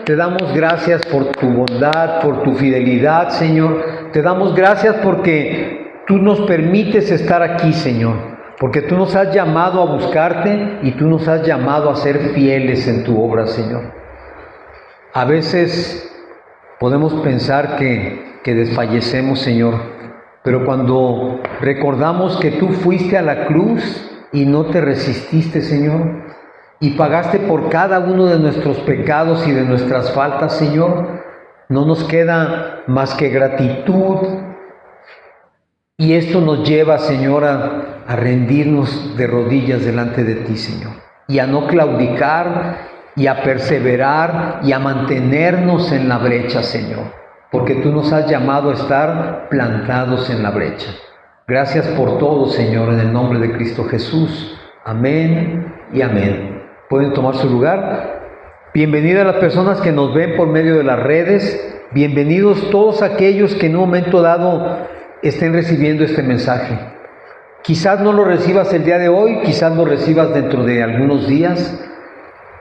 Te damos gracias por tu bondad, por tu fidelidad, Señor. Te damos gracias porque tú nos permites estar aquí, Señor. Porque tú nos has llamado a buscarte y tú nos has llamado a ser fieles en tu obra, Señor. A veces podemos pensar que desfallecemos, Señor, pero cuando recordamos que tú fuiste a la cruz y no te resististe, Señor, y pagaste por cada uno de nuestros pecados y de nuestras faltas, Señor, no nos queda más que gratitud. Y esto nos lleva, Señor, a rendirnos de rodillas delante de ti, Señor, y a no claudicar, y a perseverar, y a mantenernos en la brecha, Señor, porque tú nos has llamado a estar plantados en la brecha. Gracias por todo, Señor, en el nombre de Cristo Jesús. Amén y amén. ¿Pueden tomar su lugar? Bienvenidas las personas que nos ven por medio de las redes. Bienvenidos todos aquellos que en un momento dado estén recibiendo este mensaje. Quizás no lo recibas el día de hoy, quizás lo recibas dentro de algunos días,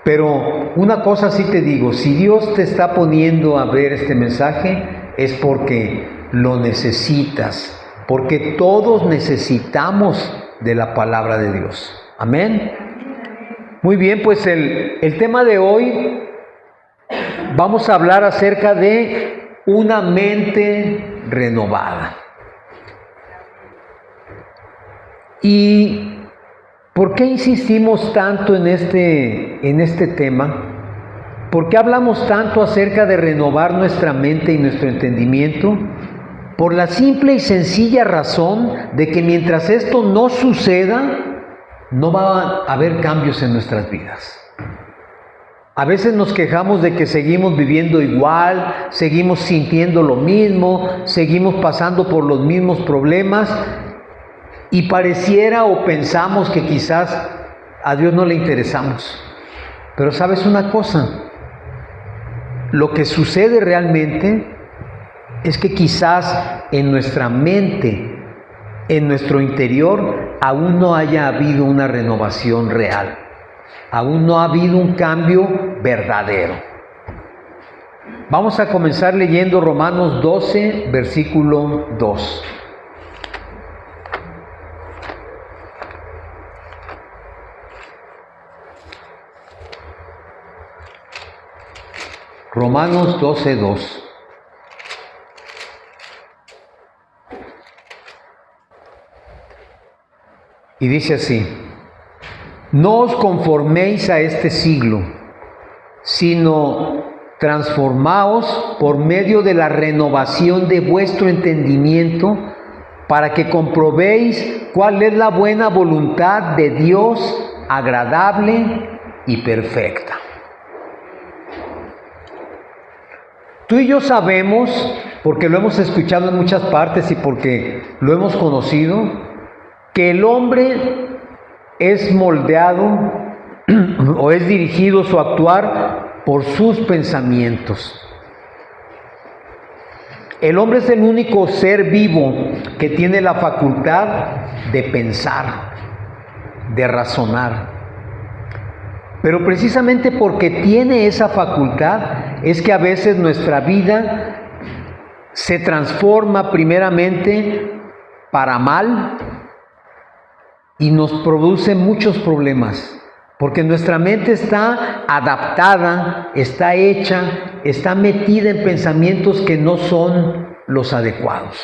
pero una cosa sí te digo: si Dios te está poniendo a ver este mensaje, es porque lo necesitas, porque todos necesitamos de la palabra de Dios. Amén. Muy bien, pues el tema de hoy vamos a hablar acerca de una mente renovada. ¿Y por qué insistimos tanto en este tema? ¿Por qué hablamos tanto acerca de renovar nuestra mente y nuestro entendimiento? Por la simple y sencilla razón de que mientras esto no suceda, no va a haber cambios en nuestras vidas. A veces nos quejamos de que seguimos viviendo igual, seguimos sintiendo lo mismo, seguimos pasando por los mismos problemas, y pareciera o pensamos que quizás a Dios no le interesamos. Pero ¿sabes una cosa? Lo que sucede realmente es que quizás en nuestra mente, en nuestro interior, aún no haya habido una renovación real. Aún no ha habido un cambio verdadero. Vamos a comenzar leyendo Romanos 12, versículo 2. Romanos 12, 2. Y dice así: no os conforméis a este siglo, sino transformaos por medio de la renovación de vuestro entendimiento, para que comprobéis cuál es la buena voluntad de Dios, agradable y perfecta. Tú y yo sabemos, porque lo hemos escuchado en muchas partes y porque lo hemos conocido, que el hombre es moldeado o es dirigido su actuar por sus pensamientos. El hombre es el único ser vivo que tiene la facultad de pensar, de razonar. Pero precisamente porque tiene esa facultad es que a veces nuestra vida se transforma primeramente para mal y nos produce muchos problemas, porque nuestra mente está adaptada, está hecha, está metida en pensamientos que no son los adecuados.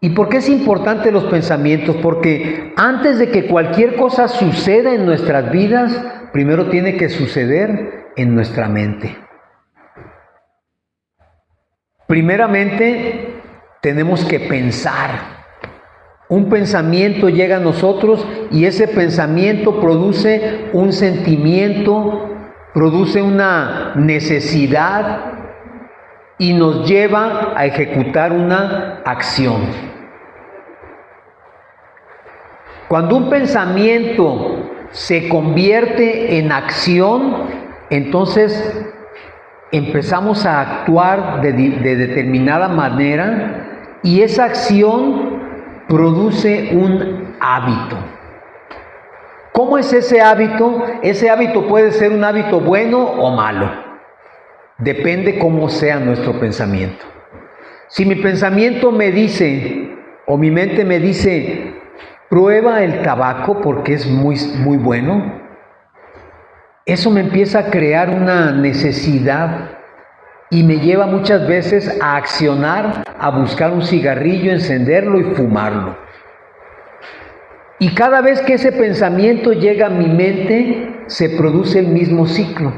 ¿Y por qué es importante los pensamientos? Porque antes de que cualquier cosa suceda en nuestras vidas, primero tiene que suceder en nuestra mente. Primeramente, tenemos que pensar. Un pensamiento llega a nosotros y ese pensamiento produce un sentimiento, produce una necesidad y nos lleva a ejecutar una acción. Cuando un pensamiento se convierte en acción, entonces empezamos a actuar de determinada manera y esa acción produce un hábito. ¿Cómo es ese hábito? Ese hábito puede ser un hábito bueno o malo. Depende cómo sea nuestro pensamiento. Si mi pensamiento me dice, o mi mente me dice, prueba el tabaco porque es muy, muy bueno, eso me empieza a crear una necesidad y me lleva muchas veces a accionar, a buscar un cigarrillo, encenderlo y fumarlo. Y cada vez que ese pensamiento llega a mi mente, se produce el mismo ciclo.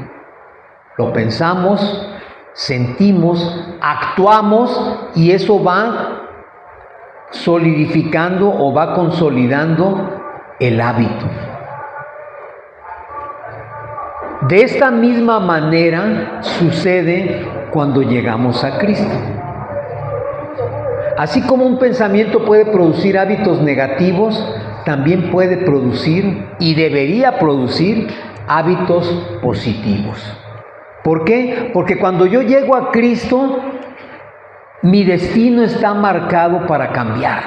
Lo pensamos, sentimos, actuamos y eso va solidificando o va consolidando el hábito. De esta misma manera sucede cuando llegamos a Cristo. Así como un pensamiento puede producir hábitos negativos, también puede producir y debería producir hábitos positivos. ¿Por qué? Porque cuando yo llego a Cristo, mi destino está marcado para cambiar.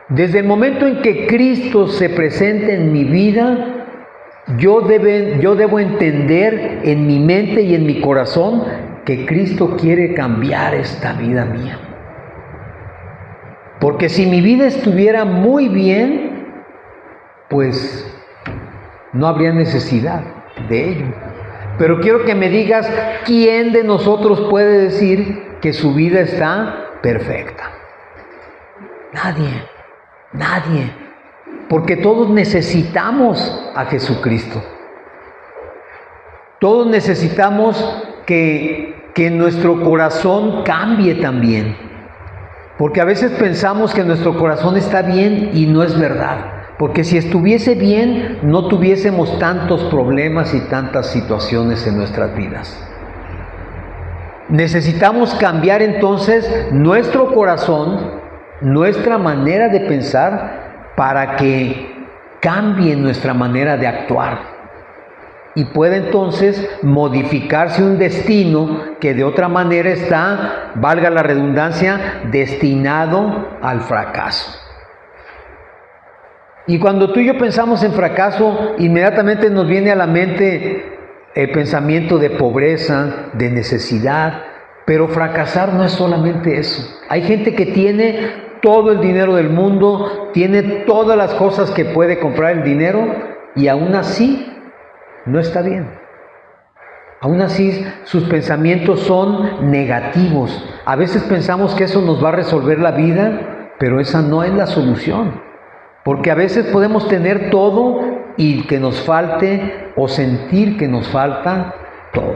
Desde el momento en que Cristo se presente en mi vida, yo debo entender en mi mente y en mi corazón que Cristo quiere cambiar esta vida mía. Porque si mi vida estuviera muy bien, pues no habría necesidad de ello. Pero quiero que me digas, ¿quién de nosotros puede decir que su vida está perfecta? Nadie. Porque todos necesitamos a Jesucristo. Todos necesitamos que nuestro corazón cambie también. Porque a veces pensamos que nuestro corazón está bien y no es verdad. Porque si estuviese bien, no tuviésemos tantos problemas y tantas situaciones en nuestras vidas. Necesitamos cambiar entonces nuestro corazón, nuestra manera de pensar, para que cambie nuestra manera de actuar y pueda entonces modificarse un destino que de otra manera está, valga la redundancia, destinado al fracaso. Y cuando tú y yo pensamos en fracaso, inmediatamente nos viene a la mente el pensamiento de pobreza, de necesidad, pero fracasar no es solamente eso. Hay gente que tiene todo el dinero del mundo, tiene todas las cosas que puede comprar el dinero y aún así no está bien. Aún así sus pensamientos son negativos. A veces pensamos que eso nos va a resolver la vida, pero esa no es la solución. Porque a veces podemos tener todo y que nos falte o sentir que nos falta todo.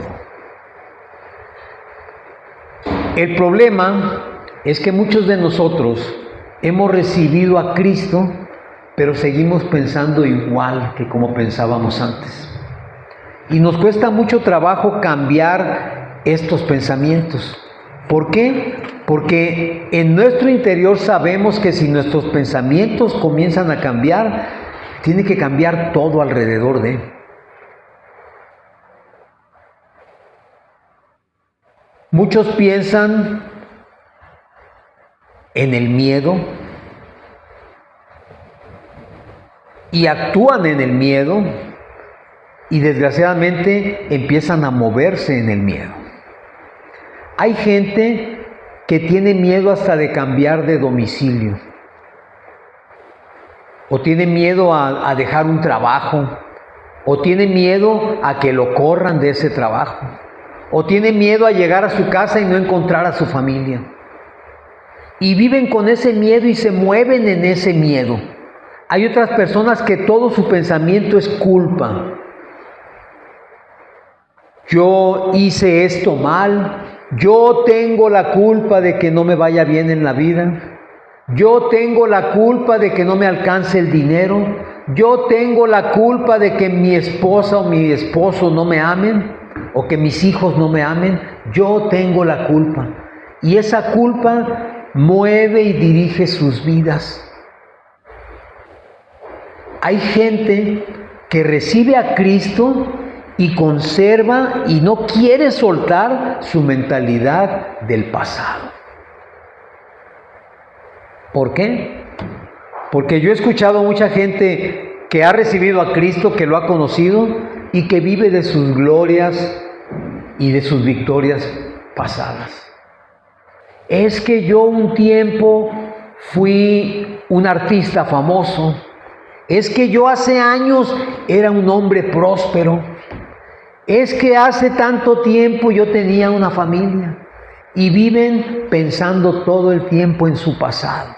El problema es que muchos de nosotros hemos recibido a Cristo, pero seguimos pensando igual que como pensábamos antes. Y nos cuesta mucho trabajo cambiar estos pensamientos. ¿Por qué? Porque en nuestro interior sabemos que si nuestros pensamientos comienzan a cambiar, tiene que cambiar todo alrededor de él. Muchos piensan en el miedo y actúan en el miedo y desgraciadamente empiezan a moverse en el miedo. Hay gente que tiene miedo hasta de cambiar de domicilio o tiene miedo a dejar un trabajo o tiene miedo a que lo corran de ese trabajo o tiene miedo a llegar a su casa y no encontrar a su familia. Y viven con ese miedo y se mueven en ese miedo. Hay otras personas que todo su pensamiento es culpa. Yo hice esto mal, yo tengo la culpa de que no me vaya bien en la vida, yo tengo la culpa de que no me alcance el dinero, yo tengo la culpa de que mi esposa o mi esposo no me amen, o que mis hijos no me amen, yo tengo la culpa. Y esa culpa mueve y dirige sus vidas. Hay gente que recibe a Cristo y conserva y no quiere soltar su mentalidad del pasado. ¿Por qué? Porque yo he escuchado a mucha gente que ha recibido a Cristo, que lo ha conocido y que vive de sus glorias y de sus victorias pasadas. Es que yo un tiempo fui un artista famoso. Es que yo hace años era un hombre próspero. Es que hace tanto tiempo yo tenía una familia. Y viven pensando todo el tiempo en su pasado.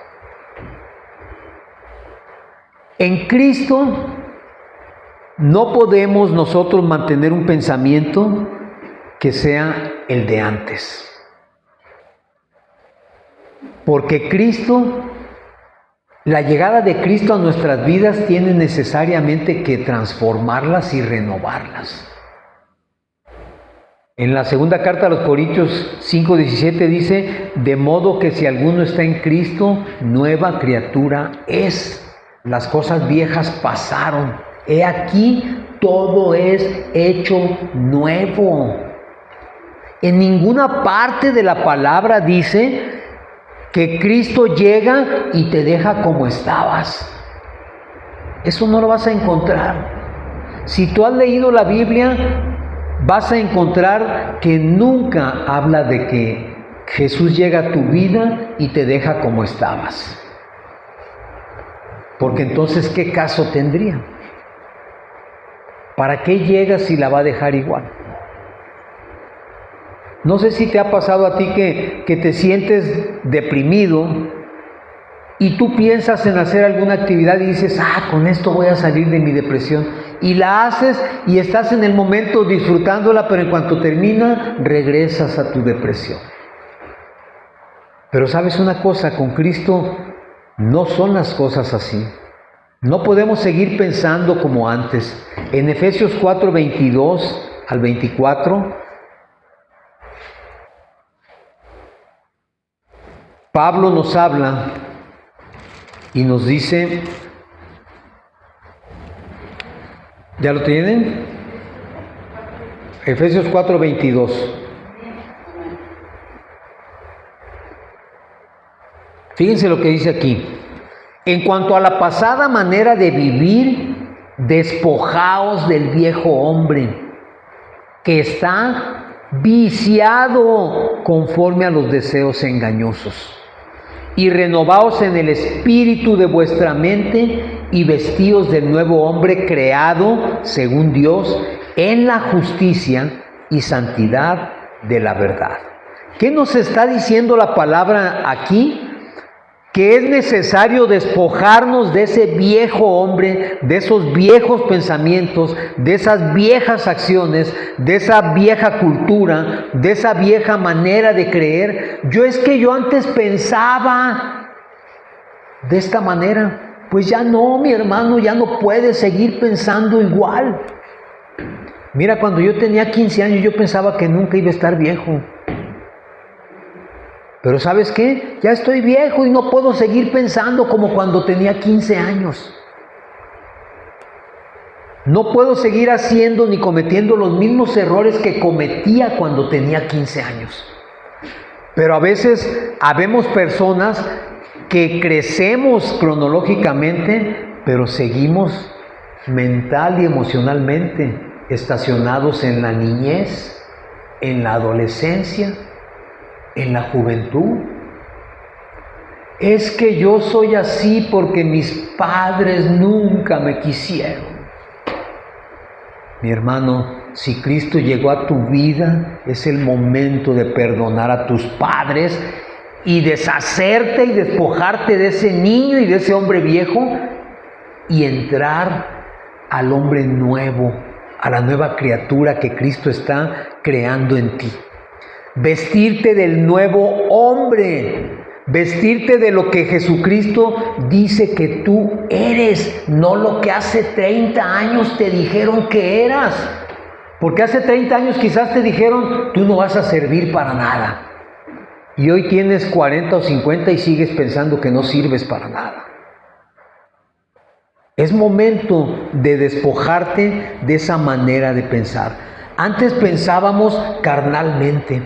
En Cristo no podemos nosotros mantener un pensamiento que sea el de antes. Porque Cristo, la llegada de Cristo a nuestras vidas tiene necesariamente que transformarlas y renovarlas. En la segunda carta a los Corintios 5:17 dice, de modo que si alguno está en Cristo, nueva criatura es. Las cosas viejas pasaron. He aquí, todo es hecho nuevo. En ninguna parte de la palabra dice que Cristo llega y te deja como estabas. Eso no lo vas a encontrar. Si tú has leído la Biblia, vas a encontrar que nunca habla de que Jesús llega a tu vida y te deja como estabas. Porque entonces, ¿qué caso tendría? ¿Para qué llega si la va a dejar igual? No sé si te ha pasado a ti que te sientes deprimido y tú piensas en hacer alguna actividad y dices, con esto voy a salir de mi depresión. Y la haces y estás en el momento disfrutándola, pero en cuanto termina, regresas a tu depresión. Pero ¿sabes una cosa? Con Cristo no son las cosas así. No podemos seguir pensando como antes. En Efesios 4:22 al 24, Pablo nos habla y nos dice, ¿ya lo tienen? Efesios 4:22. Fíjense lo que dice aquí. En cuanto a la pasada manera de vivir, despojaos del viejo hombre, que está viciado conforme a los deseos engañosos. Y renovaos en el espíritu de vuestra mente y vestíos del nuevo hombre creado según Dios en la justicia y santidad de la verdad. ¿Qué nos está diciendo la palabra aquí? Que es necesario despojarnos de ese viejo hombre, de esos viejos pensamientos, de esas viejas acciones, de esa vieja cultura, de esa vieja manera de creer. Yo antes pensaba de esta manera. Pues ya no, mi hermano, ya no puedes seguir pensando igual. Mira, cuando yo tenía 15 años yo pensaba que nunca iba a estar viejo. Pero ¿sabes qué? Ya estoy viejo y no puedo seguir pensando como cuando tenía 15 años. No puedo seguir haciendo ni cometiendo los mismos errores que cometía cuando tenía 15 años. Pero a veces habemos personas que crecemos cronológicamente, pero seguimos mental y emocionalmente estacionados en la niñez, en la adolescencia, en la juventud. Es que yo soy así porque mis padres nunca me quisieron. Mi hermano, si Cristo llegó a tu vida, es el momento de perdonar a tus padres y deshacerte y despojarte de ese niño y de ese hombre viejo y entrar al hombre nuevo, a la nueva criatura que Cristo está creando en ti. Vestirte del nuevo hombre, vestirte de lo que Jesucristo dice que tú eres, no lo que hace 30 años te dijeron que eras. Porque hace 30 años quizás te dijeron, tú no vas a servir para nada. Y hoy tienes 40 o 50 y sigues pensando que no sirves para nada. Es momento de despojarte de esa manera de pensar. Antes pensábamos carnalmente.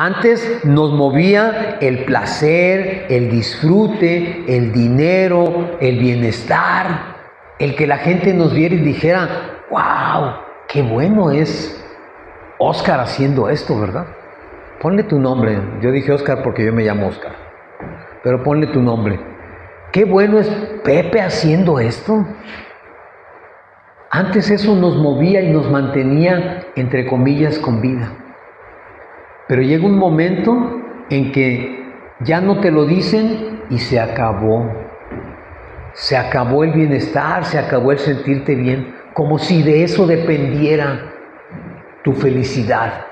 Antes nos movía el placer, el disfrute, el dinero, el bienestar, el que la gente nos viera y dijera, wow, qué bueno es Oscar haciendo esto, ¿verdad? Ponle tu nombre. Yo dije Oscar porque yo me llamo Oscar, pero ponle tu nombre. Qué bueno es Pepe haciendo esto. Antes eso nos movía y nos mantenía, entre comillas, con vida. Pero llega un momento en que ya no te lo dicen y se acabó. Se acabó el bienestar, se acabó el sentirte bien, como si de eso dependiera tu felicidad.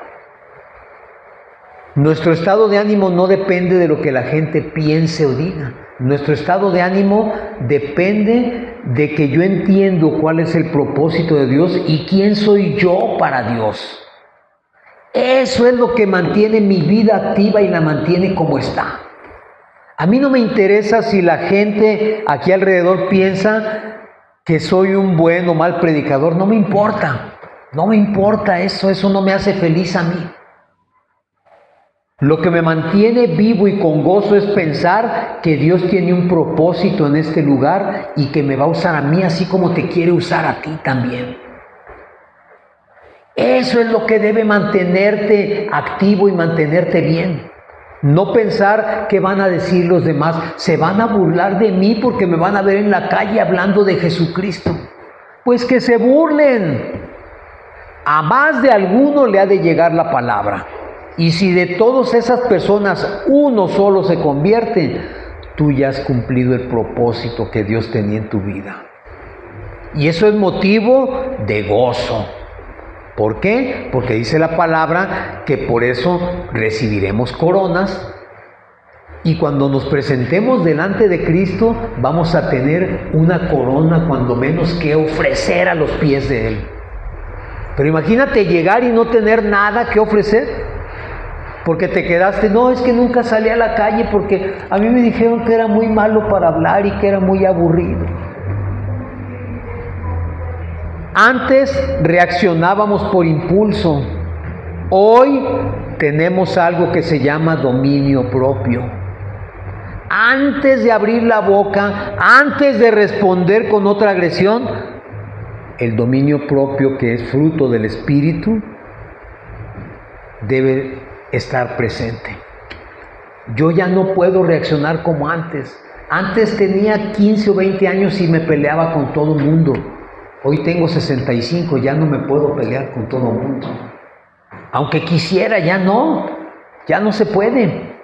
Nuestro estado de ánimo no depende de lo que la gente piense o diga. Nuestro estado de ánimo depende de que yo entiendo cuál es el propósito de Dios y quién soy yo para Dios. Eso es lo que mantiene mi vida activa y la mantiene como está. A mí no me interesa si la gente aquí alrededor piensa que soy un buen o mal predicador. No me importa. No me importa eso. Eso no me hace feliz a mí. Lo que me mantiene vivo y con gozo es pensar que Dios tiene un propósito en este lugar y que me va a usar a mí así como te quiere usar a ti también. Eso es lo que debe mantenerte activo y mantenerte bien. No pensar qué van a decir los demás. Se van a burlar de mí porque me van a ver en la calle hablando de Jesucristo. Pues que se burlen. A más de alguno le ha de llegar la palabra. Y si de todas esas personas uno solo se convierte, tú ya has cumplido el propósito que Dios tenía en tu vida. Y eso es motivo de gozo. ¿Por qué? Porque dice la palabra que por eso recibiremos coronas. Y cuando nos presentemos delante de Cristo, vamos a tener una corona cuando menos que ofrecer a los pies de Él. Pero imagínate llegar y no tener nada que ofrecer. Porque te quedaste, no, es que nunca salí a la calle porque a mí me dijeron que era muy malo para hablar y que era muy aburrido. Antes reaccionábamos por impulso. Hoy tenemos algo que se llama dominio propio. Antes de abrir la boca, antes de responder con otra agresión, el dominio propio, que es fruto del Espíritu, debe estar presente. Yo ya no puedo reaccionar como antes. Antes tenía 15 o 20 años y me peleaba con todo el mundo. Hoy tengo 65, ya no me puedo pelear con todo el mundo. Aunque quisiera, ya no se puede.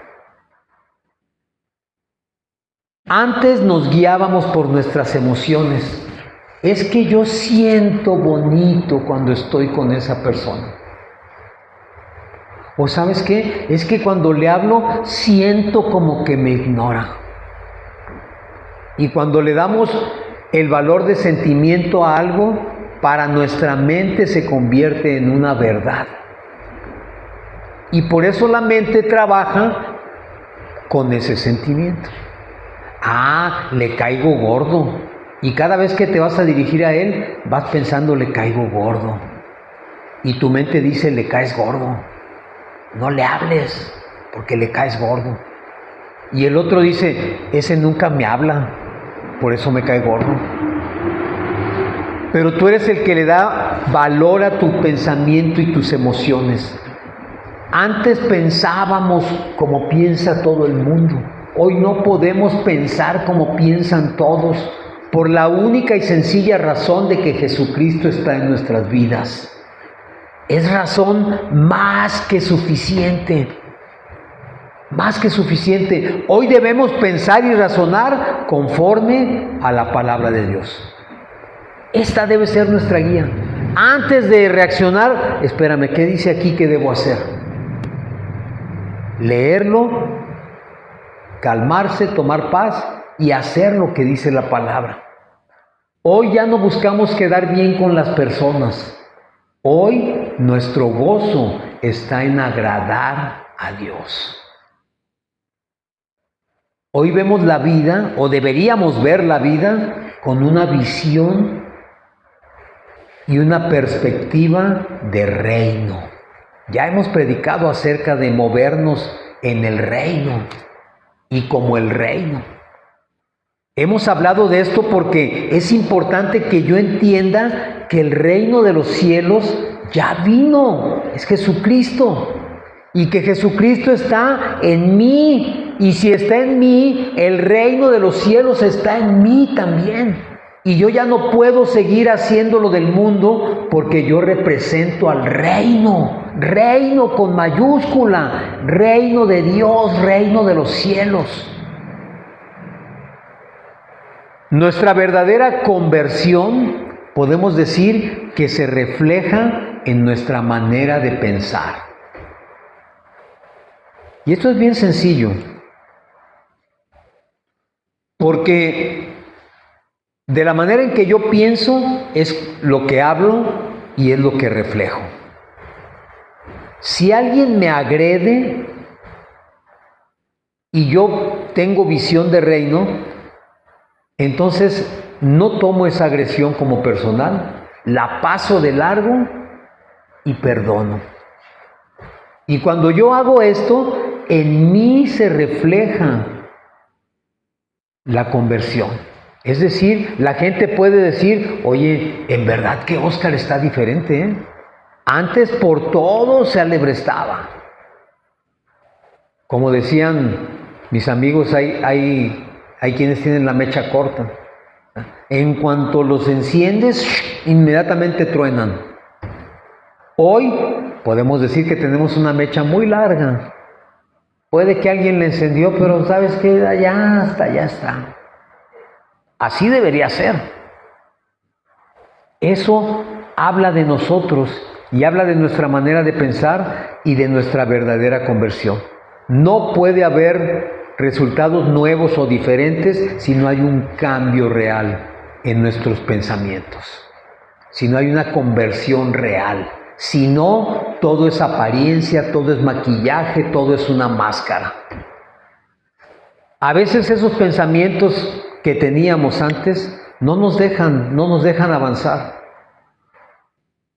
Antes nos guiábamos por nuestras emociones. Es que yo siento bonito cuando estoy con esa persona. ¿O sabes qué? Es que cuando le hablo siento como que me ignora. Y cuando le damos el valor de sentimiento a algo, para nuestra mente se convierte en una verdad. Y por eso la mente trabaja con ese sentimiento. Ah, le caigo gordo. Y cada vez que te vas a dirigir a él, vas pensando, le caigo gordo. Y tu mente dice, le caes gordo. No le hables porque le caes gordo. Y el otro dice, ese nunca me habla, por eso me cae gordo. Pero tú eres el que le da valor a tu pensamiento y tus emociones. Antes pensábamos como piensa todo el mundo. Hoy no podemos pensar como piensan todos, por la única y sencilla razón de que Jesucristo está en nuestras vidas. Es razón más que suficiente. Más que suficiente. Hoy debemos pensar y razonar conforme a la palabra de Dios. Esta debe ser nuestra guía. Antes de reaccionar, espérame, ¿qué dice aquí que debo hacer? Leerlo, calmarse, tomar paz y hacer lo que dice la palabra. Hoy ya no buscamos quedar bien con las personas. Hoy nuestro gozo está en agradar a Dios. Hoy vemos la vida, o deberíamos ver la vida, con una visión y una perspectiva de reino. Ya hemos predicado acerca de movernos en el reino y como el reino. Hemos hablado de esto porque es importante que yo entienda que el reino de los cielos ya vino, es Jesucristo, y que Jesucristo está en mí, y si está en mí, el reino de los cielos está en mí también. Y yo ya no puedo seguir haciendo lo del mundo porque yo represento al reino, reino con mayúscula, reino de Dios, reino de los cielos. Nuestra verdadera conversión, podemos decir que se refleja en nuestra manera de pensar. Y esto es bien sencillo, porque de la manera en que yo pienso es lo que hablo y es lo que reflejo. Si alguien me agrede y yo tengo visión de reino, entonces no tomo esa agresión como personal, la paso de largo y perdono. Y cuando yo hago esto, en mí se refleja la conversión. Es decir, la gente puede decir, oye, en verdad que Óscar está diferente, ¿eh? Antes por todo se alebrestaba. Como decían mis amigos, hay quienes tienen la mecha corta. En cuanto los enciendes, inmediatamente truenan. Hoy podemos decir que tenemos una mecha muy larga. Puede que alguien le encendió, pero ¿sabes qué? Ya está. Así debería ser. Eso habla de nosotros y habla de nuestra manera de pensar y de nuestra verdadera conversión. No puede haber resultados nuevos o diferentes si no hay un cambio real en nuestros pensamientos, si no hay una conversión real. Si no, todo es apariencia, todo es maquillaje, todo es una máscara. A veces esos pensamientos que teníamos antes no nos dejan avanzar.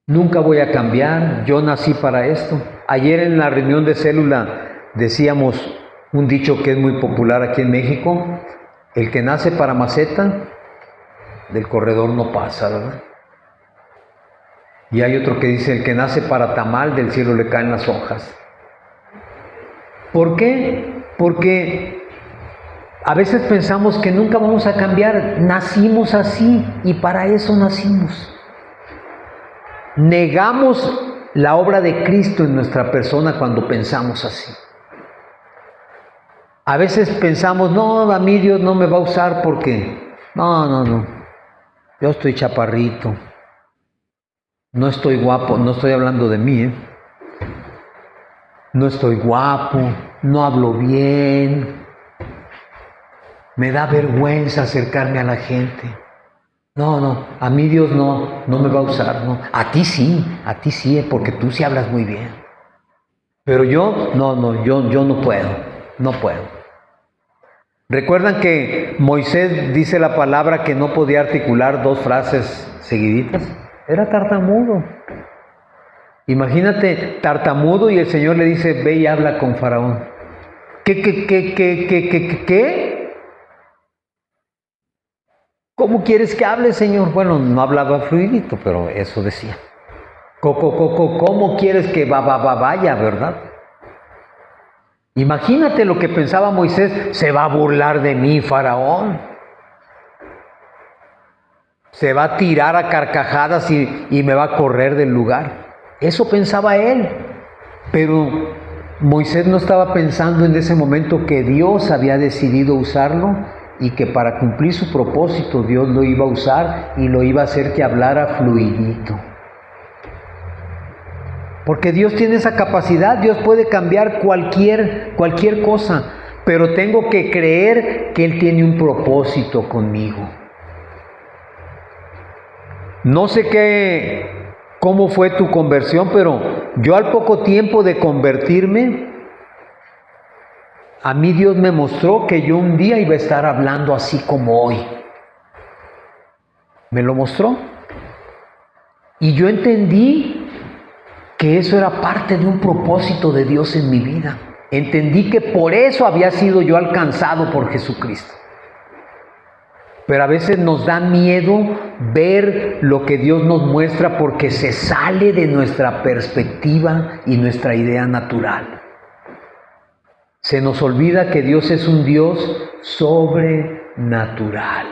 Nunca voy a cambiar, yo nací para esto. Ayer en la reunión de célula decíamos un dicho que es muy popular aquí en México: el que nace para maceta, del corredor no pasa, ¿verdad? Y hay otro que dice, el que nace para tamal, del cielo le caen las hojas. ¿Por qué? Porque a veces pensamos que nunca vamos a cambiar. Nacimos así y para eso nacimos. Negamos la obra de Cristo en nuestra persona cuando pensamos así. A veces pensamos, no, a mí Dios no me va a usar porque, no, yo estoy chaparrito, no estoy guapo, no estoy hablando de mí, no estoy guapo, no hablo bien, me da vergüenza acercarme a la gente. No, a mí Dios no me va a usar, no. A ti sí, porque tú sí hablas muy bien. Pero yo, yo no puedo. ¿Recuerdan que Moisés dice la palabra que no podía articular dos frases seguiditas? Era tartamudo. Imagínate, tartamudo, y el Señor le dice, ve y habla con Faraón. ¿Qué? ¿Cómo quieres que hable, Señor? Bueno, no hablaba fluidito, pero eso decía. ¿Cómo quieres que vaya, verdad? Imagínate lo que pensaba Moisés, se va a burlar de mí, Faraón. Se va a tirar a carcajadas y me va a correr del lugar. Eso pensaba él. Pero Moisés no estaba pensando en ese momento que Dios había decidido usarlo y que para cumplir su propósito Dios lo iba a usar y lo iba a hacer que hablara fluidito. Porque Dios tiene esa capacidad, Dios puede cambiar cualquier cosa, pero tengo que creer que Él tiene un propósito conmigo. No sé cómo fue tu conversión, pero yo al poco tiempo de convertirme, a mí Dios me mostró que yo un día iba a estar hablando así como hoy. Me lo mostró. Y yo entendí que eso era parte de un propósito de Dios en mi vida. Entendí que por eso había sido yo alcanzado por Jesucristo. Pero a veces nos da miedo ver lo que Dios nos muestra porque se sale de nuestra perspectiva y nuestra idea natural. Se nos olvida que Dios es un Dios sobrenatural,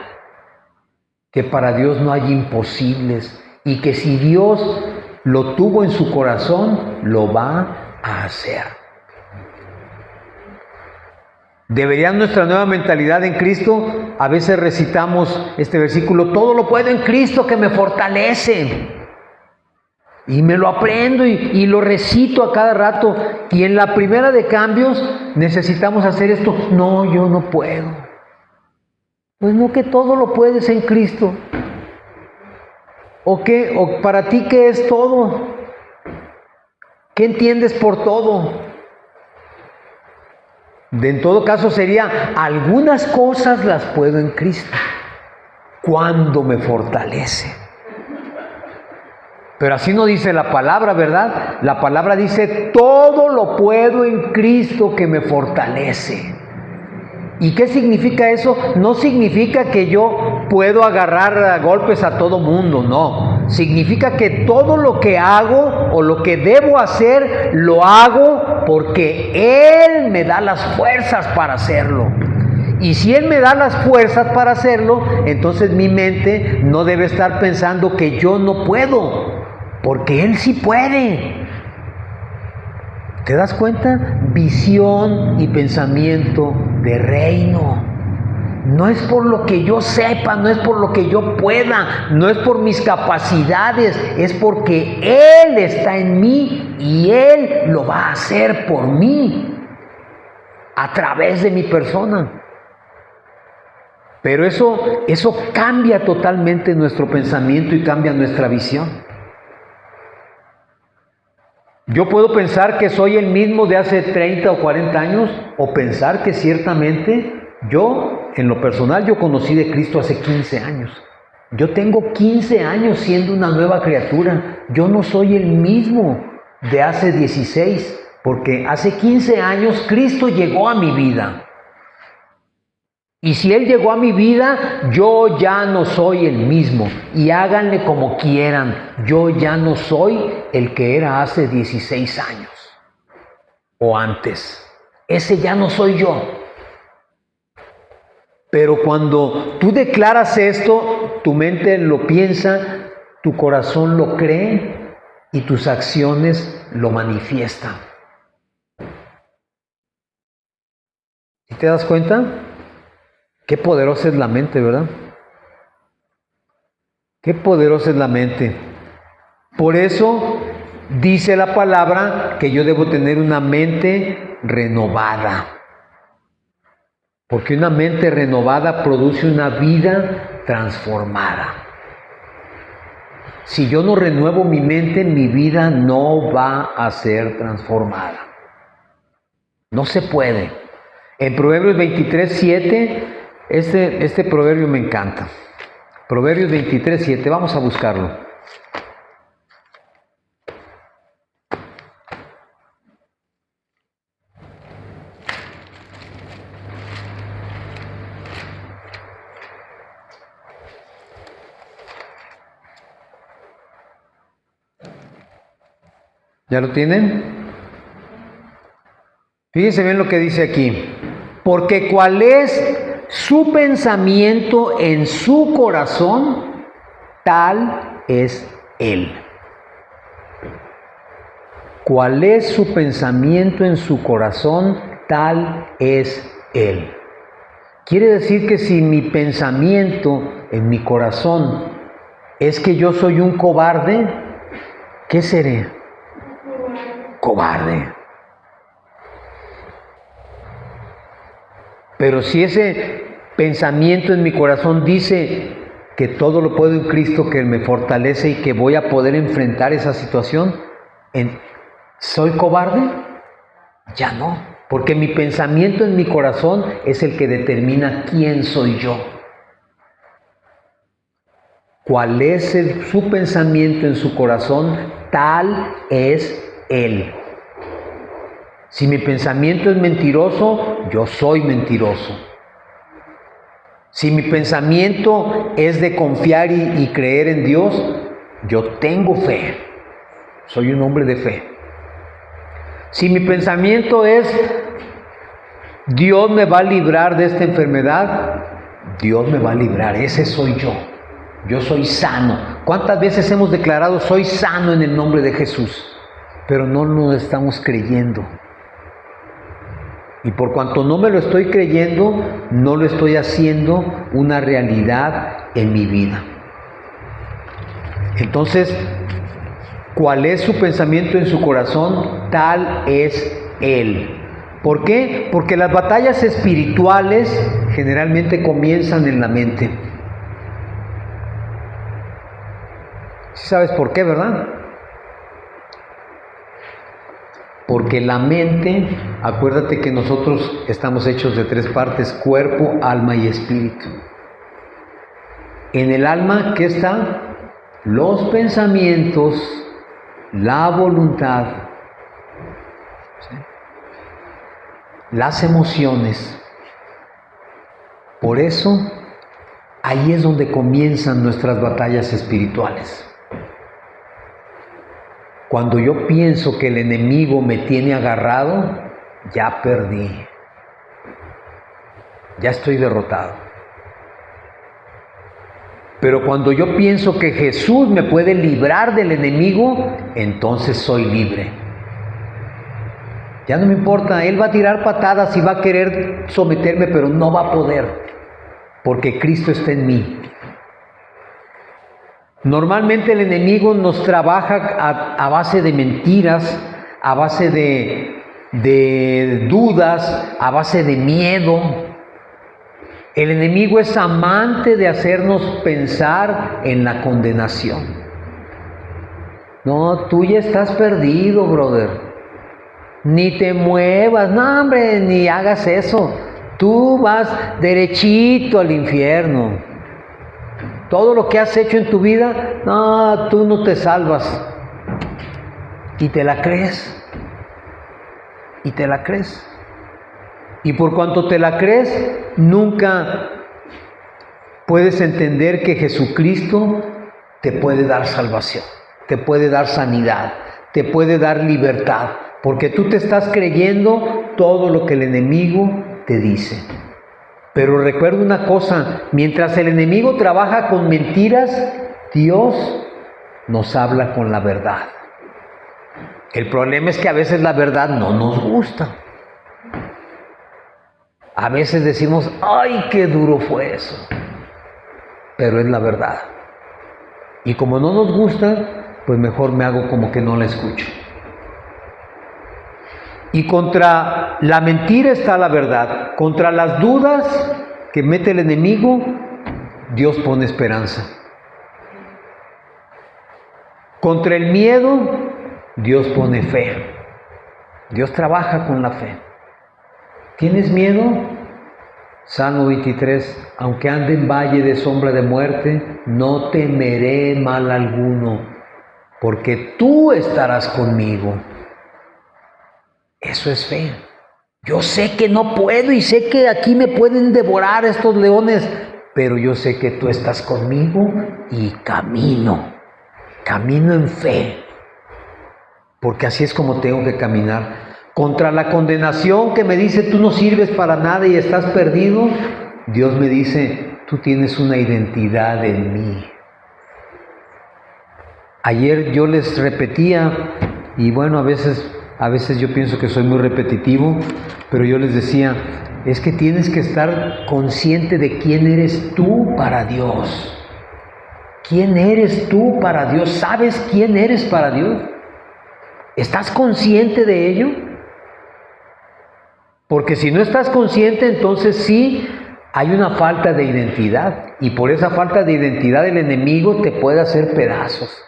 que para Dios no hay imposibles y que si Dios lo tuvo en su corazón, lo va a hacer. ¿Debería nuestra nueva mentalidad en Cristo? A veces recitamos este versículo: todo lo puedo en Cristo que me fortalece. Y me lo aprendo y lo recito a cada rato. Y en la primera de cambios necesitamos hacer esto: no, yo no puedo. Pues no, que todo lo puedes en Cristo. ¿O qué? ¿O para ti qué es todo? ¿Qué entiendes por todo? En todo caso sería: algunas cosas las puedo en Cristo, cuando me fortalece. Pero así no dice la palabra, ¿verdad? La palabra dice: todo lo puedo en Cristo que me fortalece. ¿Y qué significa eso? No significa que yo puedo agarrar a golpes a todo mundo, no. Significa que todo lo que hago o lo que debo hacer, lo hago porque Él me da las fuerzas para hacerlo. Y si Él me da las fuerzas para hacerlo, entonces mi mente no debe estar pensando que yo no puedo, porque Él sí puede. ¿Te das cuenta? Visión y pensamiento de reino. No es por lo que yo sepa, no es por lo que yo pueda, no es por mis capacidades, es porque Él está en mí y Él lo va a hacer por mí, a través de mi persona. Pero eso cambia totalmente nuestro pensamiento y cambia nuestra visión. Yo puedo pensar que soy el mismo de hace 30 o 40 años, o pensar que ciertamente yo, en lo personal, yo conocí de Cristo hace 15 años. Yo tengo 15 años siendo una nueva criatura. Yo no soy el mismo de hace 16, porque hace 15 años Cristo llegó a mi vida. Y si Él llegó a mi vida, yo ya no soy el mismo. Y háganle como quieran, yo ya no soy el que era hace 16 años o antes. Ese ya no soy yo. Pero cuando tú declaras esto, tu mente lo piensa, tu corazón lo cree y tus acciones lo manifiestan. ¿Sí te das cuenta? Qué poderosa es la mente, ¿verdad? Qué poderosa es la mente. Por eso dice la palabra que yo debo tener una mente renovada. Porque una mente renovada produce una vida transformada. Si yo no renuevo mi mente, mi vida no va a ser transformada. No se puede. En Proverbios 23:7, este proverbio me encanta. Proverbios 23:7, vamos a buscarlo. ¿Ya lo tienen? Fíjense bien lo que dice aquí. Porque cuál es su pensamiento en su corazón, tal es él. Cuál es su pensamiento en su corazón, tal es él. Quiere decir que si mi pensamiento en mi corazón es que yo soy un cobarde, ¿qué seré? Cobarde. Pero si ese pensamiento en mi corazón dice que todo lo puedo en Cristo que me fortalece y que voy a poder enfrentar esa situación, ¿soy cobarde? Ya no, porque mi pensamiento en mi corazón es el que determina quién soy yo. ¿Cuál es su pensamiento en su corazón? Tal es Él. Si mi pensamiento es mentiroso, yo soy mentiroso. Si mi pensamiento es de confiar y creer en Dios, yo tengo fe. Soy un hombre de fe. Si mi pensamiento es Dios me va a librar de esta enfermedad, Dios me va a librar. Ese soy yo. Yo soy sano. ¿Cuántas veces hemos declarado soy sano en el nombre de Jesús? Pero no nos estamos creyendo. Y por cuanto no me lo estoy creyendo, no lo estoy haciendo una realidad en mi vida. Entonces, ¿cuál es su pensamiento en su corazón? Tal es él. ¿Por qué? Porque las batallas espirituales generalmente comienzan en la mente. ¿Sí sabes por qué, verdad? Porque la mente, acuérdate que nosotros estamos hechos de 3 partes: cuerpo, alma y espíritu. En el alma, ¿qué está? Los pensamientos, la voluntad, ¿sí? Las emociones. Por eso, ahí es donde comienzan nuestras batallas espirituales. Cuando yo pienso que el enemigo me tiene agarrado, ya perdí. Ya estoy derrotado. Pero cuando yo pienso que Jesús me puede librar del enemigo, entonces soy libre. Ya no me importa, Él va a tirar patadas y va a querer someterme, pero no va a poder, porque Cristo está en mí. Normalmente el enemigo nos trabaja a base de mentiras, a base de dudas, a base de miedo. El enemigo es amante de hacernos pensar en la condenación. No, tú ya estás perdido, brother. Ni te muevas, no, hombre, ni hagas eso. Tú vas derechito al infierno. Todo lo que has hecho en tu vida, no, tú no te salvas. Y te la crees. Y te la crees. Y por cuanto te la crees, nunca puedes entender que Jesucristo te puede dar salvación, te puede dar sanidad, te puede dar libertad, porque tú te estás creyendo todo lo que el enemigo te dice. Pero recuerda una cosa, mientras el enemigo trabaja con mentiras, Dios nos habla con la verdad. El problema es que a veces la verdad no nos gusta. A veces decimos, ¡ay, qué duro fue eso! Pero es la verdad. Y como no nos gusta, pues mejor me hago como que no la escucho. Y contra la mentira está la verdad. Contra las dudas que mete el enemigo, Dios pone esperanza. Contra el miedo, Dios pone fe. Dios trabaja con la fe. ¿Tienes miedo? Salmo 23. Aunque ande en valle de sombra de muerte, no temeré mal alguno, porque tú estarás conmigo. Eso es fe. Yo sé que no puedo y sé que aquí me pueden devorar estos leones, pero yo sé que tú estás conmigo y camino en fe, porque así es como tengo que caminar. Contra la condenación que me dice tú no sirves para nada y estás perdido, Dios me dice tú tienes una identidad en mí. Ayer yo les repetía, y bueno, a veces yo pienso que soy muy repetitivo, pero yo les decía, es que tienes que estar consciente de quién eres tú para Dios. ¿Quién eres tú para Dios? ¿Sabes quién eres para Dios? ¿Estás consciente de ello? Porque si no estás consciente, entonces sí hay una falta de identidad. Y por esa falta de identidad el enemigo te puede hacer pedazos.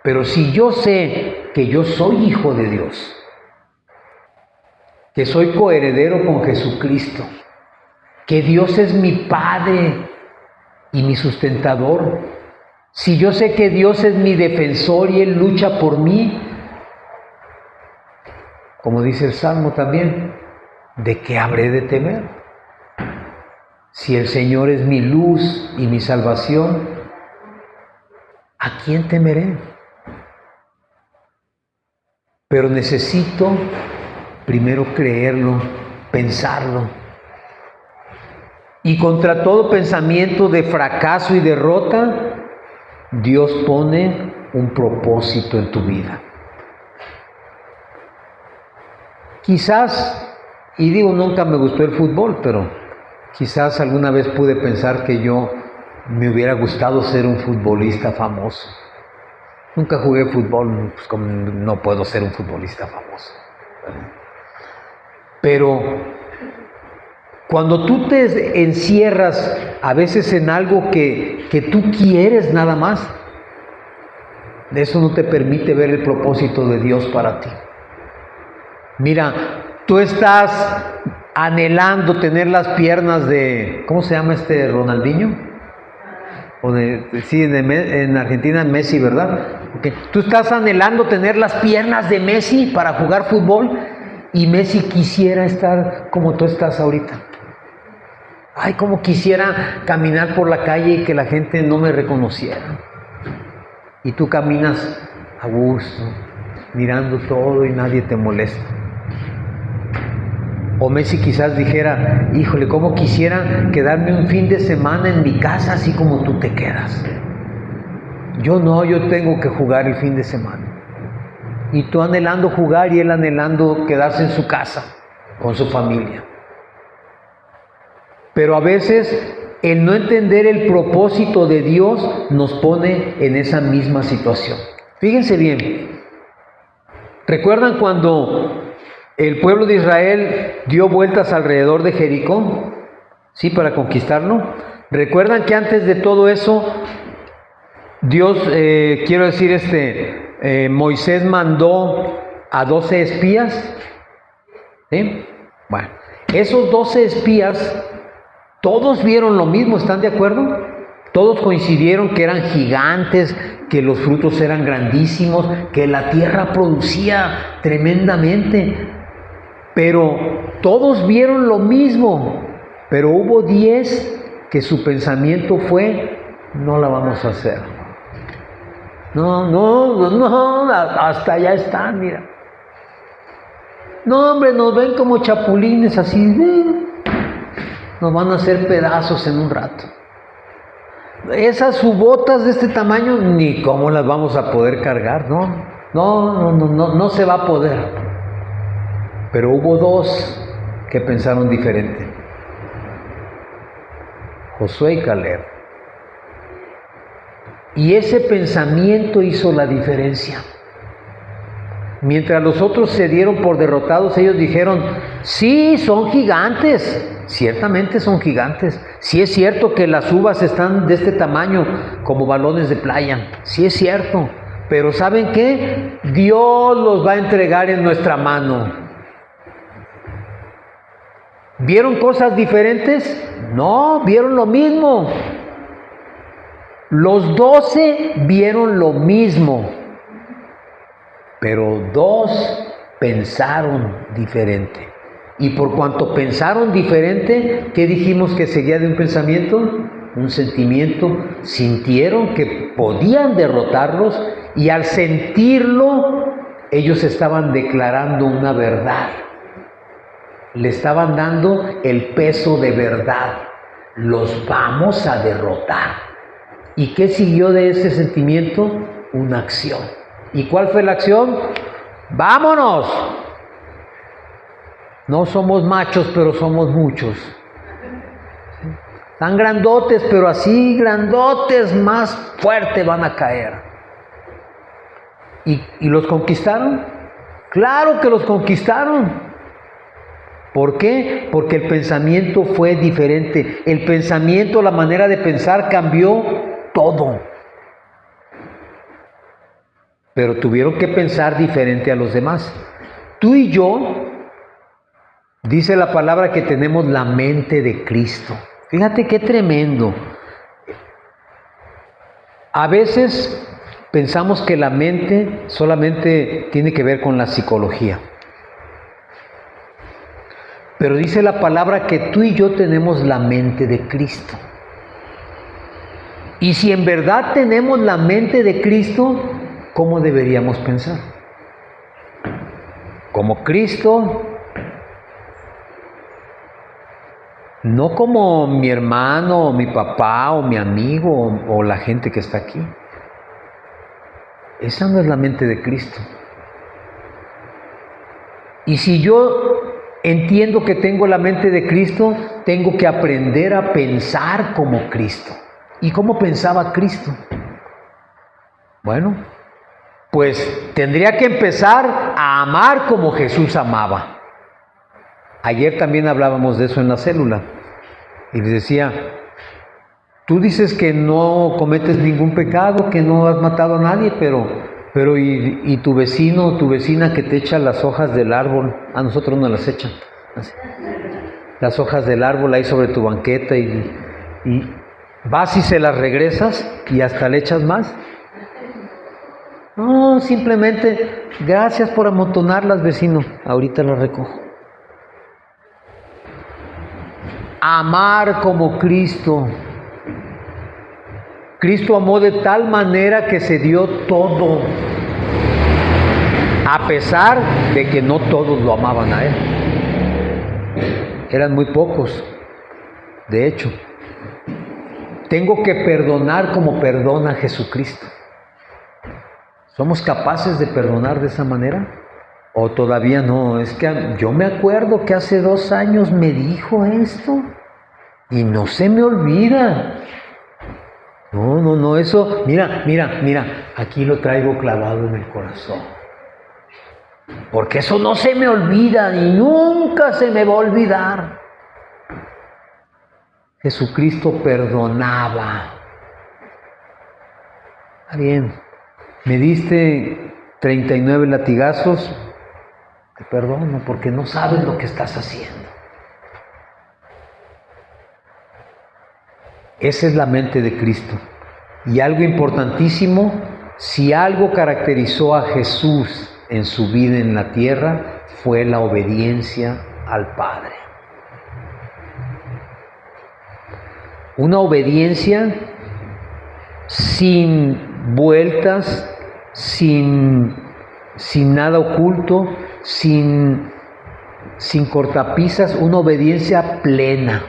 Pero si yo sé que yo soy hijo de Dios, que soy coheredero con Jesucristo, que Dios es mi Padre y mi sustentador, si yo sé que Dios es mi defensor y Él lucha por mí, Como dice el Salmo también, ¿de qué habré de temer? Si el Señor es mi luz y mi salvación, ¿a quién temeré? Pero necesito primero creerlo, pensarlo. Y contra todo pensamiento de fracaso y derrota, Dios pone un propósito en tu vida. Quizás, y digo, nunca me gustó el fútbol, pero quizás alguna vez pude pensar que yo me hubiera gustado ser un futbolista famoso. Nunca jugué fútbol, pues como no puedo ser un futbolista famoso. Pero cuando tú te encierras a veces en algo que tú quieres nada más, eso no te permite ver el propósito de Dios para ti. Mira, tú estás anhelando tener las piernas de, ¿cómo se llama Ronaldinho? Sí, en Argentina Messi, ¿verdad? Okay. Tú estás anhelando tener las piernas de Messi para jugar fútbol y Messi quisiera estar como tú estás ahorita. Ay, como quisiera caminar por la calle y que la gente no me reconociera. Y tú caminas a gusto, mirando todo y nadie te molesta. O Messi quizás dijera, híjole, cómo quisiera quedarme un fin de semana en mi casa así como tú te quedas. Yo no, yo tengo que jugar el fin de semana. Y tú anhelando jugar y él anhelando quedarse en su casa con su familia. Pero a veces el no entender el propósito de Dios nos pone en esa misma situación. Fíjense bien, ¿recuerdan cuando el pueblo de Israel dio vueltas alrededor de Jericó? ¿Sí? Para conquistarlo. ¿Recuerdan que antes de todo eso, Dios, Moisés mandó a 12 espías? ¿Sí? Bueno, esos 12 espías, todos vieron lo mismo, ¿están de acuerdo? Todos coincidieron que eran gigantes, que los frutos eran grandísimos, que la tierra producía tremendamente. Pero todos vieron lo mismo. Pero hubo 10 que su pensamiento fue, no la vamos a hacer. No, hasta allá están, mira. No, hombre, nos ven como chapulines así, nos van a hacer pedazos en un rato. Esas subotas de este tamaño, ni cómo las vamos a poder cargar, no se va a poder. Pero hubo 2 que pensaron diferente. Josué y Caleb. Y ese pensamiento hizo la diferencia. Mientras los otros se dieron por derrotados, ellos dijeron, sí, son gigantes, ciertamente son gigantes. Sí es cierto que las uvas están de este tamaño, como balones de playa, sí es cierto. Pero ¿saben qué? Dios los va a entregar en nuestra mano. ¿Vieron cosas diferentes? No, vieron lo mismo. Los 12 vieron lo mismo. Pero 2 pensaron diferente. Y por cuanto pensaron diferente, ¿qué dijimos que seguía de un pensamiento? Un sentimiento. Sintieron que podían derrotarlos y al sentirlo, ellos estaban declarando una verdad. Le estaban dando el peso de verdad. Los vamos a derrotar. ¿Y qué siguió de ese sentimiento? Una acción. ¿Y cuál fue la acción? ¡Vámonos! No somos machos, pero somos muchos. Tan grandotes, pero así grandotes, más fuerte van a caer. ¿Y los conquistaron? ¡Claro que los conquistaron! ¿Por qué? Porque el pensamiento fue diferente. El pensamiento, la manera de pensar cambió todo. Pero tuvieron que pensar diferente a los demás. Tú y yo, dice la palabra que tenemos la mente de Cristo. Fíjate qué tremendo. A veces pensamos que la mente solamente tiene que ver con la psicología. Pero dice la palabra que tú y yo tenemos la mente de Cristo. Y si en verdad tenemos la mente de Cristo, ¿cómo deberíamos pensar? Como Cristo, no como mi hermano, o mi papá, o mi amigo, o la gente que está aquí. Esa no es la mente de Cristo. Y si yo entiendo que tengo la mente de Cristo, tengo que aprender a pensar como Cristo. ¿Y cómo pensaba Cristo? Bueno, pues tendría que empezar a amar como Jesús amaba. Ayer también hablábamos de eso en la célula. Y les decía, tú dices que no cometes ningún pecado, que no has matado a nadie, pero y tu vecino o tu vecina que te echa las hojas del árbol, a nosotros nos las echan. Así. Las hojas del árbol ahí sobre tu banqueta y vas y se las regresas y hasta le echas más. No, simplemente, gracias por amontonarlas, vecino, ahorita las recojo. Amar como Cristo. Cristo amó de tal manera que se dio todo, a pesar de que no todos lo amaban a Él. Eran muy pocos, de hecho. Tengo que perdonar como perdona Jesucristo. ¿Somos capaces de perdonar de esa manera? ¿O todavía no? Es que yo me acuerdo que hace 2 años me dijo esto y no se me olvida. No, eso, mira, aquí lo traigo clavado en el corazón. Porque eso no se me olvida y nunca se me va a olvidar. Jesucristo perdonaba. Está bien, me diste 39 latigazos, te perdono porque no sabes lo que estás haciendo. Esa es la mente de Cristo. Y algo importantísimo, si algo caracterizó a Jesús en su vida en la tierra, fue la obediencia al Padre. Una obediencia sin vueltas, sin nada oculto, sin cortapisas, una obediencia plena.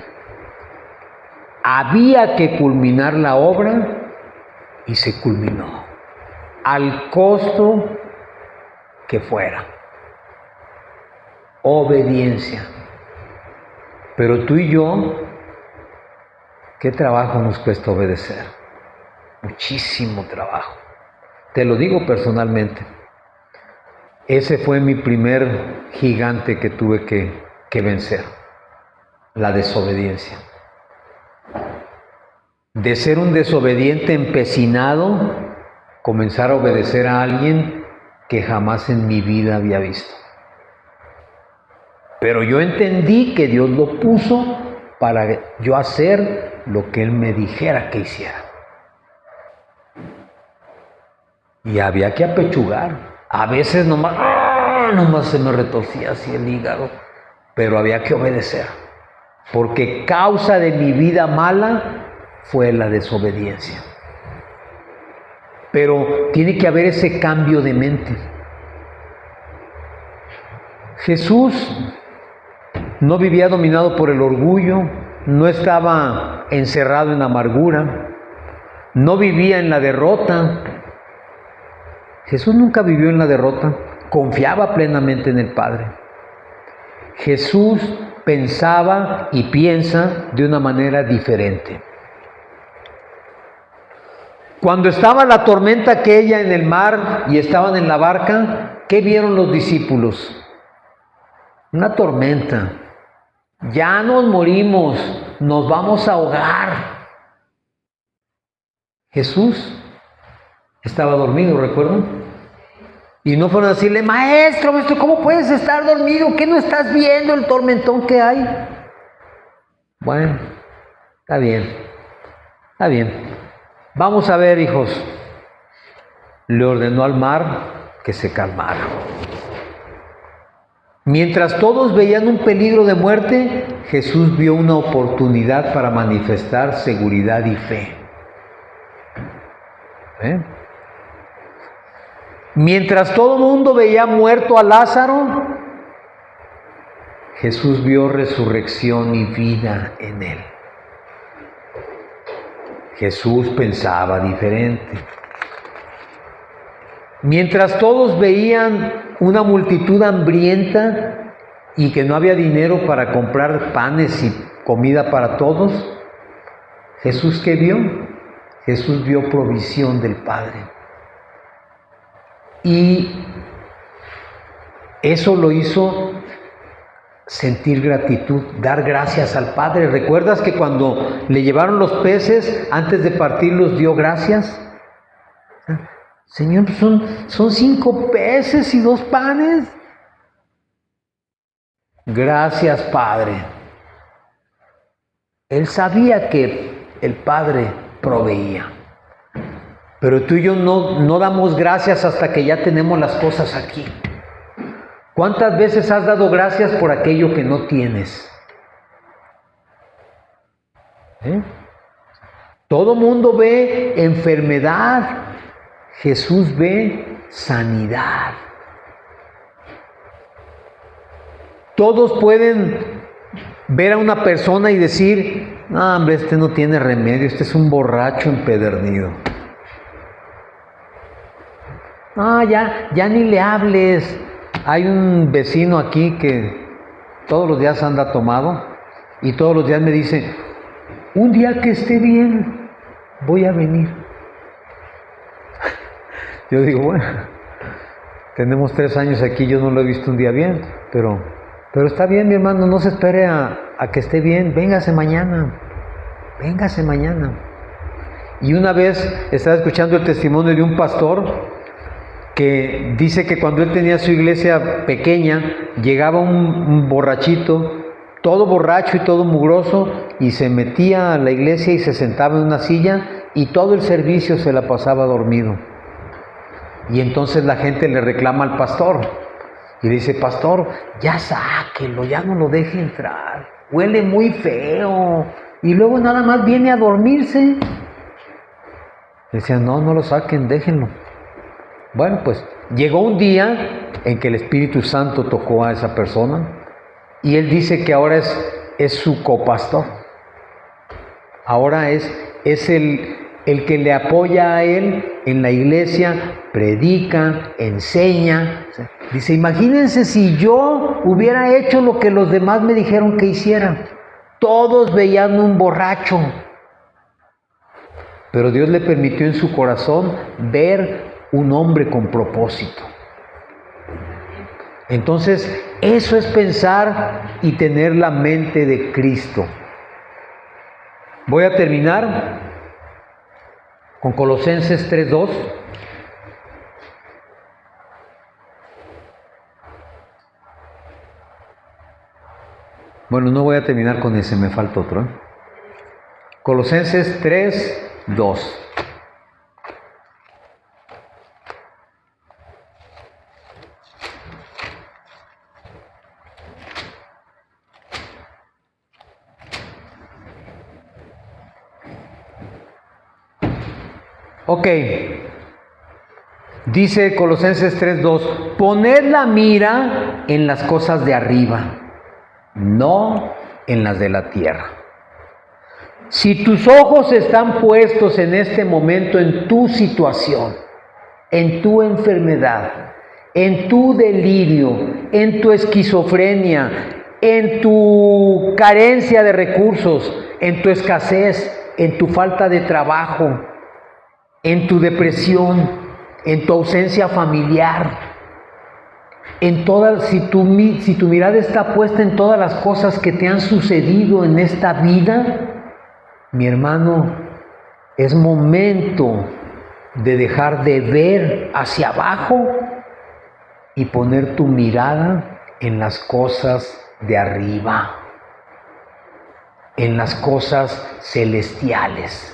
Había que culminar la obra y se culminó, al costo que fuera. Obediencia. Pero tú y yo, ¿qué trabajo nos cuesta obedecer? Muchísimo trabajo. Te lo digo personalmente. Ese fue mi primer gigante que tuve que vencer, la desobediencia. De ser un desobediente empecinado, comenzar a obedecer a alguien que jamás en mi vida había visto. Pero yo entendí que Dios lo puso para yo hacer lo que Él me dijera que hiciera. Y había que apechugar. A veces nomás se me retorcía así el hígado, pero había que obedecer. Porque causa de mi vida mala fue la desobediencia. Pero tiene que haber ese cambio de mente. Jesús no vivía dominado por el orgullo, no estaba encerrado en amargura, no vivía en la derrota. Jesús nunca vivió en la derrota, confiaba plenamente en el Padre. Jesús pensaba y piensa de una manera diferente. Cuando estaba la tormenta aquella en el mar y estaban en la barca, ¿qué vieron los discípulos? Una tormenta. Ya nos morimos, nos vamos a ahogar. Jesús estaba dormido, ¿recuerdan? Y no fueron a decirle, maestro, ¿cómo puedes estar dormido? ¿Qué no estás viendo el tormentón que hay? Bueno, está bien. Vamos a ver, hijos. Le ordenó al mar que se calmara. Mientras todos veían un peligro de muerte, Jesús vio una oportunidad para manifestar seguridad y fe. Mientras todo el mundo veía muerto a Lázaro, Jesús vio resurrección y vida en él. Jesús pensaba diferente. Mientras todos veían una multitud hambrienta y que no había dinero para comprar panes y comida para todos, ¿Jesús qué vio? Jesús vio provisión del Padre. Y eso lo hizo sentir gratitud, dar gracias al Padre. ¿Recuerdas que cuando le llevaron los peces, antes de partirlos, dio gracias? Señor, son 5 peces y 2 panes. Gracias, Padre. Él sabía que el Padre proveía. Pero tú y yo no damos gracias hasta que ya tenemos las cosas aquí. ¿Cuántas veces has dado gracias por aquello que no tienes? Todo mundo ve enfermedad. Jesús ve sanidad. Todos pueden ver a una persona y decir, no, hombre, este no tiene remedio, este es un borracho empedernido. No, ya ni le hables. Hay un vecino aquí que todos los días anda tomado y todos los días me dice, un día que esté bien, voy a venir. Yo digo, bueno, tenemos 3 años aquí, yo no lo he visto un día bien, pero está bien, mi hermano, no se espere a que esté bien, véngase mañana. Y una vez estaba escuchando el testimonio de un pastor que dice que cuando él tenía su iglesia pequeña, llegaba un borrachito, todo borracho y todo mugroso, y se metía a la iglesia y se sentaba en una silla y todo el servicio se la pasaba dormido. Y entonces la gente le reclama al pastor y le dice, pastor, ya sáquelo, ya no lo deje entrar, huele muy feo, y luego nada más viene a dormirse. Decían, no lo saquen, déjenlo. Bueno, pues llegó un día en que el Espíritu Santo tocó a esa persona y él dice que ahora es su copastor. Ahora es el que le apoya a él en la iglesia, predica, enseña. Dice, imagínense si yo hubiera hecho lo que los demás me dijeron que hiciera. Todos veían un borracho. Pero Dios le permitió en su corazón ver un hombre con propósito. Entonces, eso es pensar y tener la mente de Cristo. Voy a terminar con Colosenses 3:2. Bueno, no voy a terminar con ese, me falta otro. Colosenses 3:2. Ok, dice Colosenses 3:2, poned la mira en las cosas de arriba, no en las de la tierra. Si tus ojos están puestos en este momento en tu situación, en tu enfermedad, en tu delirio, en tu esquizofrenia, en tu carencia de recursos, en tu escasez, en tu falta de trabajo, en tu depresión, en tu ausencia familiar, en todas, si tu mirada está puesta en todas las cosas que te han sucedido en esta vida, mi hermano, es momento de dejar de ver hacia abajo y poner tu mirada en las cosas de arriba, en las cosas celestiales.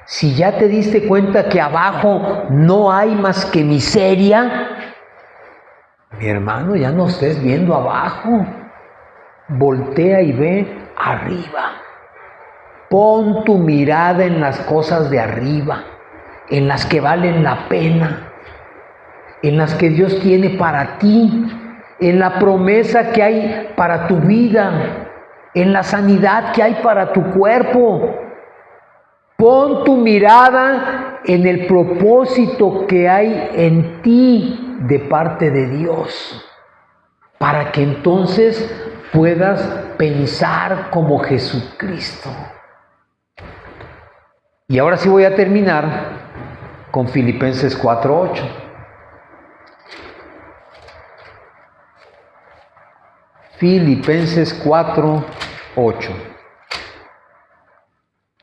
Si ya te diste cuenta que abajo no hay más que miseria, Mi hermano, ya no estés viendo abajo. Voltea y ve arriba. Pon tu mirada en las cosas de arriba, en las que valen la pena, en las que Dios tiene para ti, en la promesa que hay para tu vida, en la sanidad que hay para tu cuerpo. Pon tu mirada en el propósito que hay en ti de parte de Dios, para que entonces puedas pensar como Jesucristo. Y ahora sí voy a terminar con Filipenses 4:8. Filipenses 4:8.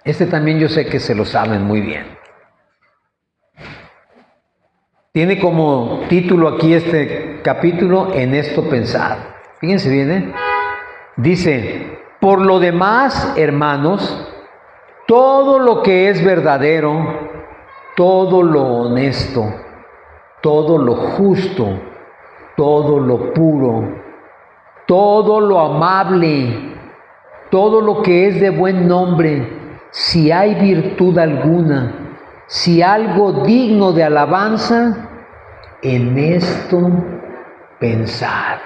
Este también yo sé que se lo saben muy bien. Tiene como título aquí este capítulo, En esto pensar. Fíjense bien, ¿eh? Dice, por lo demás, hermanos, todo lo que es verdadero, todo lo honesto, todo lo justo, todo lo puro, todo lo amable, todo lo que es de buen nombre, si hay virtud alguna, si algo digno de alabanza, en esto pensar.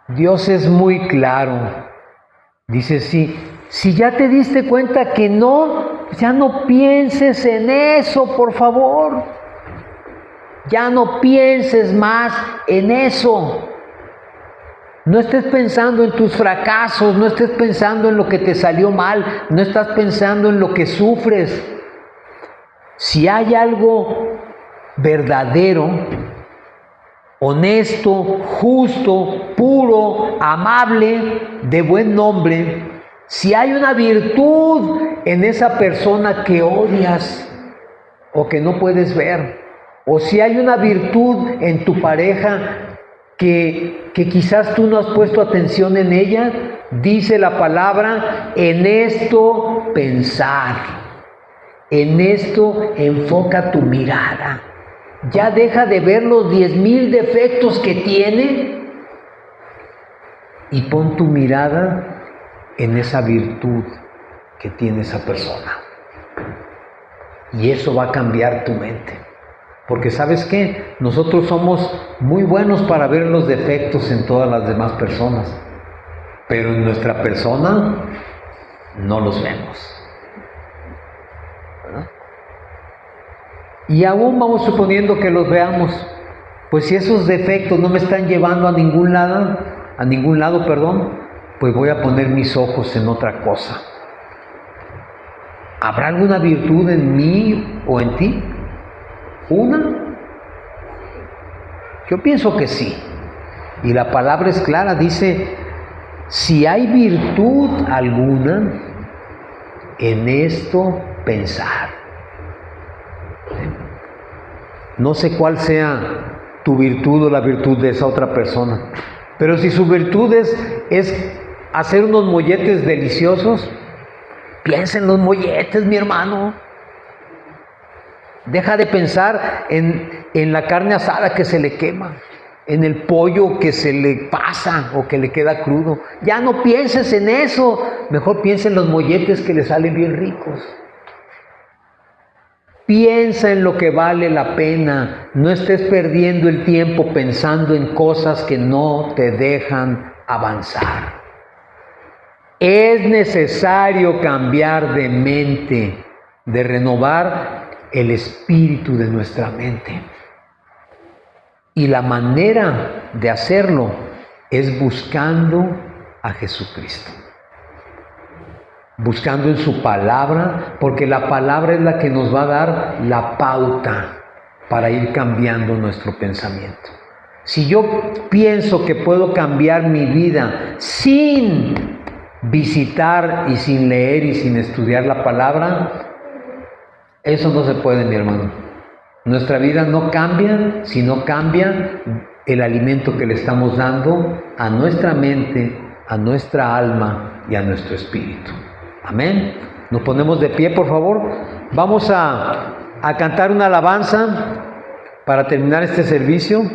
Dios es muy claro. Dice, si ya te diste cuenta que no, ya no pienses en eso, por favor. Ya no pienses más en eso. No estés pensando en tus fracasos, no estés pensando en lo que te salió mal, no estás pensando en lo que sufres. Si hay algo verdadero, honesto, justo, puro, amable, de buen nombre, si hay una virtud en esa persona que odias o que no puedes ver, o si hay una virtud en tu pareja que quizás tú no has puesto atención en ella, dice la palabra, en esto pensar, en esto enfoca tu mirada. Ya deja de ver los 10,000 defectos que tiene y pon tu mirada en esa virtud que tiene esa persona. Y eso va a cambiar tu mente. Porque ¿sabes qué? Nosotros somos muy buenos para ver los defectos en todas las demás personas, pero en nuestra persona no los vemos. ¿Verdad? Y aún vamos suponiendo que los veamos, pues si esos defectos no me están llevando a ningún lado, pues voy a poner mis ojos en otra cosa. ¿Habrá alguna virtud en mí o en ti? ¿Una? Yo pienso que sí. Y la palabra es clara, dice, si hay virtud alguna, en esto pensar. No sé cuál sea tu virtud o la virtud de esa otra persona, pero si su virtud es hacer unos molletes deliciosos, piensa en los molletes, mi hermano. Deja de pensar en la carne asada que se le quema, en el pollo que se le pasa o que le queda crudo. Ya no pienses en eso, mejor piensa en los molletes que le salen bien ricos. Piensa en lo que vale la pena, no estés perdiendo el tiempo pensando en cosas que no te dejan avanzar. Es necesario cambiar de mente, de renovar el espíritu de nuestra mente. Y la manera de hacerlo es buscando a Jesucristo. Buscando en su palabra, porque la palabra es la que nos va a dar la pauta para ir cambiando nuestro pensamiento. Si yo pienso que puedo cambiar mi vida sin visitar y sin leer y sin estudiar la palabra, eso no se puede, mi hermano. Nuestra vida no cambia si no cambia el alimento que le estamos dando a nuestra mente, a nuestra alma y a nuestro espíritu. Amén. Nos ponemos de pie, por favor. Vamos a cantar una alabanza para terminar este servicio,